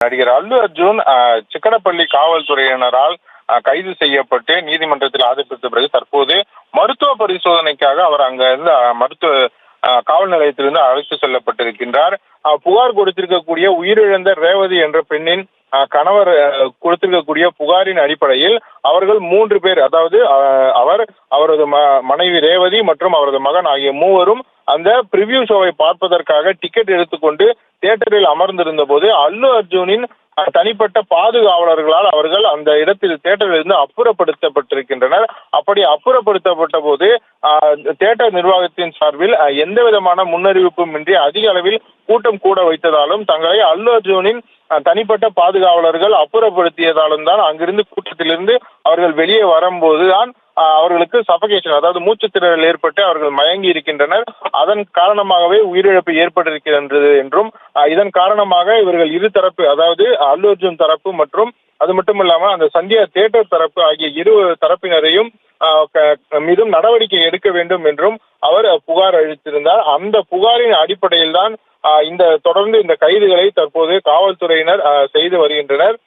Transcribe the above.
நடிகர் அல்லு அர்ஜுன் சிக்கனப்பள்ளி காவல்துறையினரால் கைது செய்யப்பட்டு நீதிமன்றத்தில் ஆஜர்படுத்த பிறகு தற்போது மருத்துவ பரிசோதனைக்காக அவர் அங்க இருந்து மருத்துவ காவல் நிலையத்திலிருந்து அழைத்து செல்லப்பட்டிருக்கின்றார். புகார் கொடுத்திருக்கக்கூடிய உயிரிழந்த ரேவதி என்ற பெண்ணின் கணவர் கொடுத்திருக்கக்கூடிய புகாரின் அடிப்படையில் அவர்கள் 3 பேர், அதாவது அவர், அவரது மனைவி ரேவதி மற்றும் அவரது மகன் ஆகிய மூவரும் அந்த பிரிவியூ ஷோவை பார்ப்பதற்காக டிக்கெட் எடுத்துக்கொண்டு தியேட்டரில் அமர்ந்திருந்த போது அல்லு அர்ஜுனின் தனிப்பட்ட பாதுகாவலர்களால் அவர்கள் அந்த இடத்தில் தியேட்டரில் இருந்து அப்புறப்படுத்தப்பட்டிருக்கின்றனர். அப்படி அப்புறப்படுத்தப்பட்ட போது தியேட்டர் நிர்வாகத்தின் சார்பில் எந்த விதமான முன்னறிவிப்பும் இன்றி அதிக அளவில் கூட்டம் கூட வைத்ததாலும் தங்களை அல்லு அர்ஜுனின் தனிப்பட்ட பாதுகாவலர்கள் அப்புறப்படுத்தியதாலும் தான் அங்கிருந்து கூட்டத்திலிருந்து அவர்கள் வெளியே வரும்போதுதான் அவர்களுக்கு சஃபகேஷன், அதாவது மூச்சுத்திணறல் ஏற்பட்டு அவர்கள் மயங்கி இருக்கின்றனர். அதன் காரணமாகவே உயிரிழப்பு ஏற்பட்டிருக்கின்றது என்றும் இதன் காரணமாக இவர்கள் இரு தரப்பு, அதாவது அல்லு அர்ஜுன் தரப்பு மற்றும் அது மட்டும் இல்லாமல் அந்த சந்தியா தியேட்டர் தரப்பு ஆகிய இரு தரப்பினரையும் மீதும் நடவடிக்கை எடுக்க வேண்டும் என்றும் அவர் புகார் அளித்திருந்தார். அந்த புகாரின் அடிப்படையில் தான் தொடர்ந்து இந்த கைதுகளை தற்போது காவல்துறையினர் செய்து வருகின்றனர்.